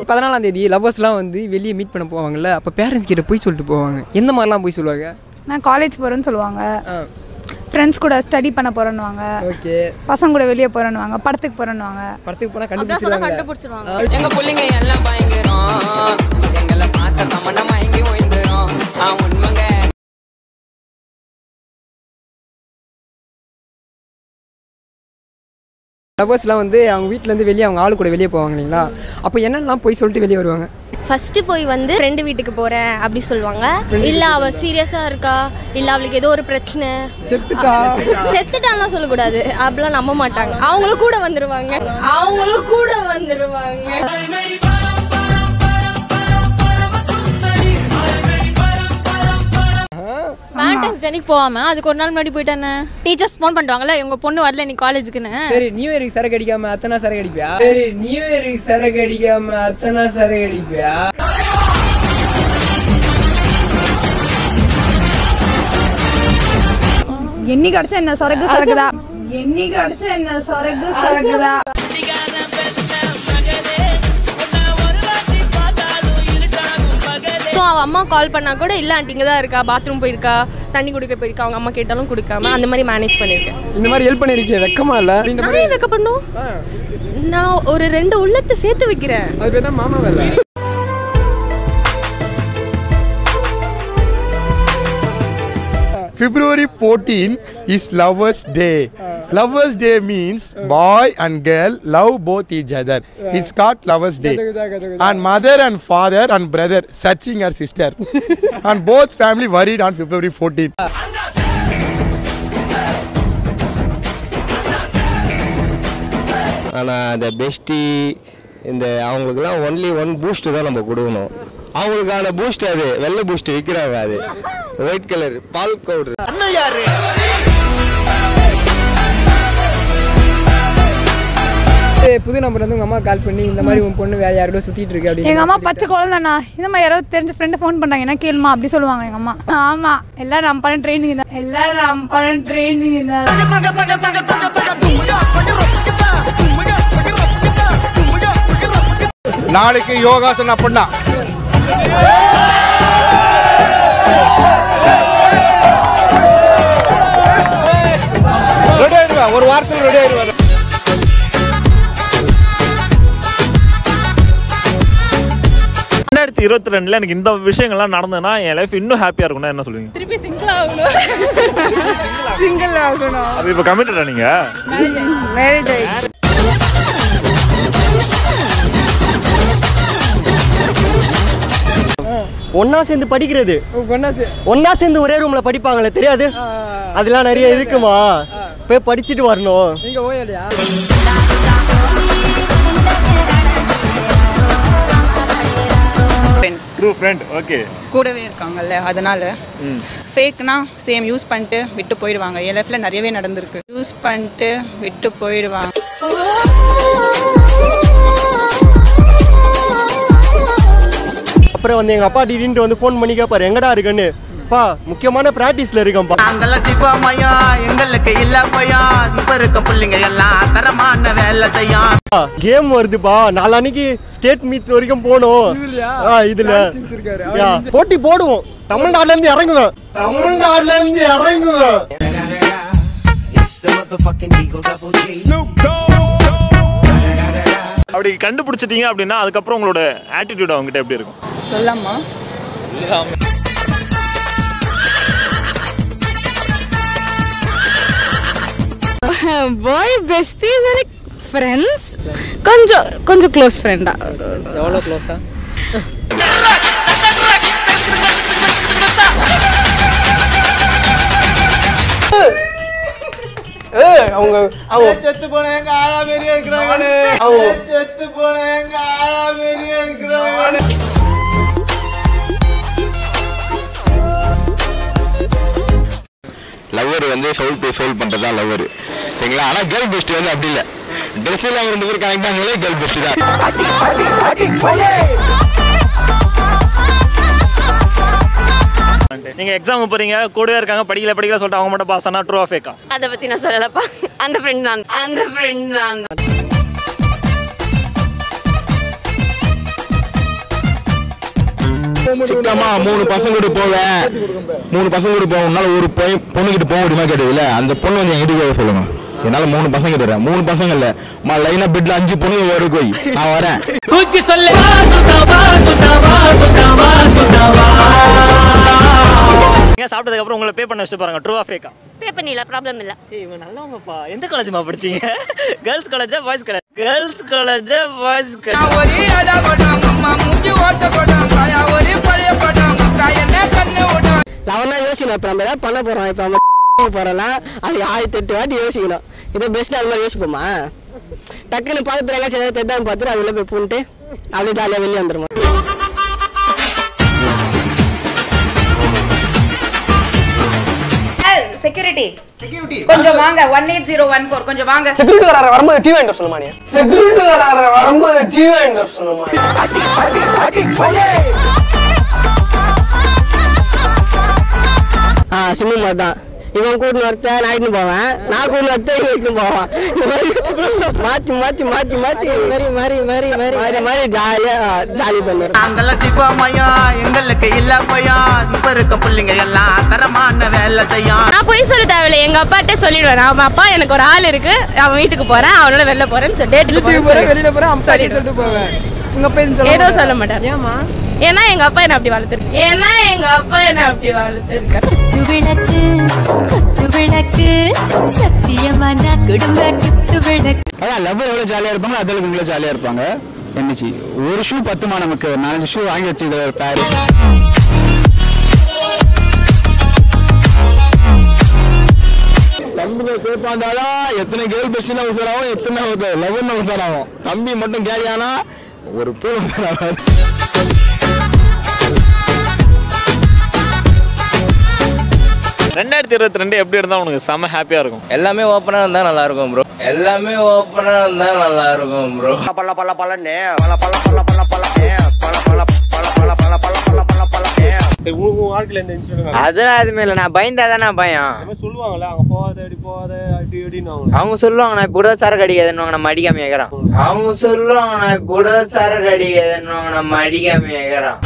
14ஆம் தேதி லவ்வர்ஸ்லாம் வந்து வெளியே மீட் பண்ண போவாங்கல்ல, அப்போ பேரண்ட்ஸ் கிட்ட போய் சொல்லிட்டு போவாங்க. எந்த மாதிரிலாம் போய் சொல்லுவாங்க? நான் காலேஜ் போகிறேன்னு சொல்லுவாங்க, ஃப்ரெண்ட்ஸ் கூட ஸ்டடி பண்ண போகிறேன்னுவாங்க, ஓகே பசங்க கூட வெளியே போகிறேன்னுவாங்க, படத்துக்கு போகிறேன்னுவாங்க. படத்துக்கு போனால் கண்டுபிடிச்சிருவாங்க. எங்கள் பிள்ளைங்க எல்லாம் பயங்கரம், எங்களை பார்த்த தமன்னா மயங்கி ஓய்ந்துரும். உண்மைங்க. லவ்வர்ஸ்லாம் வந்து அவங்க வீட்டிலேருந்து வெளியே அவங்க ஆளு கூட வெளியே போவாங்க இல்லைங்களா, அப்போ என்னென்னலாம் போய் சொல்லிட்டு வெளியே வருவாங்க? ஃபஸ்ட்டு போய் வந்து ஃப்ரெண்டு வீட்டுக்கு போகிறேன் அப்படி சொல்லுவாங்க. இல்லை அவள் சீரியஸாக இருக்கா, இல்லை அவளுக்கு ஏதோ ஒரு பிரச்சனை, செத்துட்டாலாம் சொல்லக்கூடாது, அப்படிலாம் நம்ப மாட்டாங்க. அவங்களும் கூட வந்துடுவாங்க. வேலண்டைன்ஸ் டேக்கு போகாம அதுக்கு ஒரு நாள் முன்னாடி போயிட்டானே டீச்சர்ஸ் ஃபோன் பண்ணுவாங்கல்ல, உங்க பொண்ணு வரல நீ காலேஜுக்குன்னு. சரி, நியூ இயருக்கு சரக்கு அடிக்காம அத்தனை சரக்கு அடிப்பியா? சரி, நியூ இயருக்கு சரக்கு அடிக்காம அத்தனை சரக்கு அடிப்பியா? என்னைக்கு அடிச்சா என்ன சரக்கு சரக்குதா, என்னைக்கு அடிச்சா என்ன சரக்கு சரக்குதா. ஸோ அவள் அம்மா கால் பண்ணால் கூட இல்லை ஆண்டி இங்கே தான் இருக்கா, பாத்ரூம் போயிருக்கா, தண்ணி குடிக்க போயிருக்கா, அவங்க அம்மா கேட்டாலும் கொடுக்காம அந்த மாதிரி மேனேஜ் பண்ணியிருக்கேன். இந்த மாதிரி ஹெல்ப் பண்ணிருக்கேன், வெக்கமா இல்லை? நான் ஏன் வைக்க பண்ணும்? நான் ஒரு 2 உள்ளத்தை சேர்த்து வைக்கிறேன். அது பேர் தான் மாமா வேலை. February 14 is Lovers Day. Lovers Day means boy and girl love both each other. It's called Lovers Day. And mother and father and brother searching her sister. And both family worried on February 14. ஆனால் இந்த bestie இந்த அவங்களுக்குலாம் only one boost தான் நம்ம கொடுக்கணும். அவங்களுக்கான boost அது வெள்ளை பூஸ்ட் விற்கிறாங்க, அது ஒயிட் கலர் பால் பவுடர். புது நம்பர் வந்து உங்க அம்மா கால் பண்ணி இந்த மாதிரி உன் பொண்ணு வேற யாரோட சுத்திட்டு இருக்கு அப்படின்னு. எங்கள் அம்மா பச்சை குழந்தைண்ணா, இந்த மாதிரி யாராவது தெரிஞ்ச ஃப்ரெண்டு ஃபோன் பண்ணுறாங்க, என்ன கேளுமா அப்படி சொல்லுவாங்க எங்கள் அம்மா. ஆமாம், எல்லாரும் நம்ம பண்ண ட்ரைனிங் தான், எல்லாரும் நம்ம பண்ண ட்ரைனிங் தான். நாளைக்கு யோகாசனம் பண்ணா ரெடி ஆயிடுவா, ஒரு வாரத்தில் ரெடி ஆயிடுவா. 2022 எனக்கு இந்த விஷயங்கள்லாம் நடந்ததுன்னா என் லைஃப் இன்னும் ஹாப்பியா இருக்கும்னா என்ன சொல்லுவீங்க? திருப்பி சிங்கிள் ஆகணும். அது இப்போ கமிட்டடா நீங்க? மேரேஜ் ஆயிடுச்சு. ஒன்னா சேர்ந்து படிக்கிறது, ஒன்னா சேர்ந்து ஒரே ரூம்ல படிப்பாங்களே தெரியாது, அதெல்லாம் நிறைய இருக்குமா, போய் படிச்சுட்டு வரணும். நீங்க ஓயலையா? True friend. ஓகே, கூடவே இருக்காங்கல்ல, அதனால ஃபேக்னா சேம் யூஸ் பண்ணிட்டு விட்டு போயிடுவாங்க. என் லைஃப்ல நிறையவே நடந்திருக்கு. யூஸ் பண்ணிட்டு விட்டு போயிடுவாங்க. அப்புறம் வந்து எங்க அப்பா திடீர்னு வந்து ஃபோன் பண்ணி கேட்பாரு, எங்கடா இருக்குன்னு. பா முக்கியமான பிராக்டிஸ்ல இருக்கேன்ப்பா. எங்களுக்கு இல்ல பையா, இப்ப இருக்க பிள்ளைங்க எல்லாம் தரமான வேலை செய்யும். கேம் வருதுப்பா, நாளான்னைக்கு ஸ்டேட் மீட் வரைக்கும் போகணும். இதுல போட்டி போடுவோம். தமிழ்நாட்டுல இருந்து இறங்குவேன். அப்படி கண்டுபிடிச்சிட்டீங்க அப்படின்னா அதுக்கப்புறம் உங்களோட ஆட்டிடியூட் அவங்ககிட்ட எப்படி இருக்கும்? சொல்லாமா? பாய் பெஸ்டி லைக் ஃப்ரெண்ட்ஸ், கொஞ்சம் க்ளோஸ் ஃப்ரெண்டா. எவ்வளோ க்ளோஸா? அவங்க செத்து போன எங்க ஆயா மாரியே இருக்கிறாங்க. செத்து போன எங்க ஆயா மாரியே இருக்கிறாங்க. லவ்வர் வந்து சோல் டு சோல் பண்ணுறதா லவ்வர், சரிங்களா? ஆனால் கேர்ள் பெஸ்ட் வந்து அப்படி இல்லை. ட்ரெஸ்ஸில் அவங்க 2 பேர் கனெக்ட் ஆனாலே கேர்ள் பெஸ்ட் தான். நீங்க எக்ஸாம் போறீங்க, கூடவே இருக்காங்க, படிக்கல சொல்லிட்டு அவங்க மட்டும் பாஸ் ஆனா ட்ரூ ஆர் ஃபேக்கா? அதை பற்றி நான் சொல்லலப்பா, அந்த ஃப்ரெண்ட் தான். சிக்கமா 3 பசங்க கூட போவேன் 3 பசங்க கூட போவேன் உன்னால ஒரு பொண்ணுகிட்ட போக முடியுமா கேட்டதுல அந்த பொண்ணு வந்து எங்கிட்ட சொல்லுங்க என்னால 3 பசங்க கிட்ட 3 பசங்க இல்ல லைனா பெட்ல 5 பொண்ணுங்க வர போய் நான் வரேன் தூக்கி சொல்லு நீங்க சாப்பிட்டதுக்கு அப்புறம் உங்களை பே பண்ண வச்சு பாருங்க ட்ரூவா ஃபேக்கா பே பண்ணில ப்ராப்ளம் இல்ல ஏய் இவங்க நல்லவங்கப்பா எந்த காலேஜ்மா படிச்சீங்க गर्ल्स காலேஜா பாய்ஸ் காலேஜ் गर्ल्स காலேஜா பாய்ஸ் காலேஜ் ஒரே அட படம் அம்மா மூஞ்சி ஓட்ட படம் காயா ஒரே பழைய படம் காயனே கண்ணே ஓட்ட லவனா யோசிக்கணும் இப்ப நம்ம ஏதாவது பண்ண போறோம் இப்ப நம்ம போறலாம் அது 1008 வாட்டி யோசிக்கணும் இது பெஸ்ட் அது மாதிரி யோசிப்போமா டக்குன்னு பக்கத்துல எங்க சேதா தெதான் பார்த்துட்டு அதுல போய் பூண்டு அப்படியே ஜாலியா வெளிய வந்துருமா செக்யூரிட்டி கொஞ்சம் வாங்க 18014 கொஞ்சம் வாங்க செக்யூரிட்டி வராற வரும்போது டிவி வாங்கிட்டு சொல்லுமா நீ செக்யூரிட்டி வராற வரும்போது டிவி வாங்கிட்டு சொல்லுமா சிம்மு மாதிரி தான் இவன் கூட்டு வரத்த நாயிட்டு போவேன் நான் கூட்டு வரத்த இவன் போவான் மாத்தி மாத்தி மாத்தி மாத்தி மாதிரி மாதிரி மாதிரி மாதிரி மாதிரி மாதிரி ஜாலியா ஜாலி பண்ணுறேன் நாங்கெல்லாம் சிவமயா எங்களுக்கு இல்ல பையா இப்ப இருக்க பிள்ளைங்க எல்லாம் தரமான வேலை செய்யும் நான் போய் சொல்ல தேவையில்லை எங்க அப்பாட்ட சொல்லிடுவேன் அவன் அப்பா எனக்கு ஒரு ஆள் இருக்கு அவன் வீட்டுக்கு போறேன் அவனோட வெளில போறேன்னு டேட்டுக்கு போறேன் வெளியில போறேன் அம்மா சொல்லிட்டு போவேன் உங்க அப்பா ஏதோ சொல்ல மாட்டார் ஏமா ஏன்னா எங்க அப்பா என்ன அப்படி வளர்த்துருக்கு விளக்கு சத்தியமான குடும்ப குத்து விளக்கு அதான் லவ் எவ்வளவு ஜாலியா இருப்பாங்க அதுல இவ்வளவு ஜாலியா இருப்பாங்க என்னச்சு ஒரு ஷூ பத்துமா நமக்கு 4 ஷூ வாங்கி வச்சுக்கிற ஒரு பேர் தம்பிங்க சேஃபா இருந்தாலும் எத்தனை கேர்ள் பெஸ்ட்னா உசாராகும் எத்தனை லவ்னா உசாராகும் தம்பி மட்டும் கேரியானா ஒரு பூ உசாராகும் 2022 எப்படி இருந்தா உனக்கு செம ஹாப்பியா இருக்கும் எல்லாமே ஓப்பனா இருந்தா நல்லா இருக்கும் ப்ரோ எல்லாமே ஓப்பனா இருந்தா நல்லா இருக்கும் ப்ரோ பல்ல பல்ல பல்லனே பல்ல பல்ல பல்ல பல்ல பல்லனே பல்ல பல்ல பல்ல பல்ல பல்ல பல்ல பல்ல பல்ல பல்லனே உங்க வாழ்க்கையில இந்த இன்சிடென்ட் அதெல்லாம் எதுவுமே இல்லை நான் பயந்தாதானே பயம் சொல்லுவாங்கல்ல அங்க போகாத அப்படி போகாத அப்படி இப்படின்னு அவங்க சொல்லுவாங்க நான் இப்படி சரக்கு அடிக்காதுன்னு நம்ம அடிக்காம கேக்குறான் அவங்க சொல்லுவாங்க நான் இப்படி சரக்கு அடிக்காதுன்னு நம்ம அடிக்காம கேக்குறான்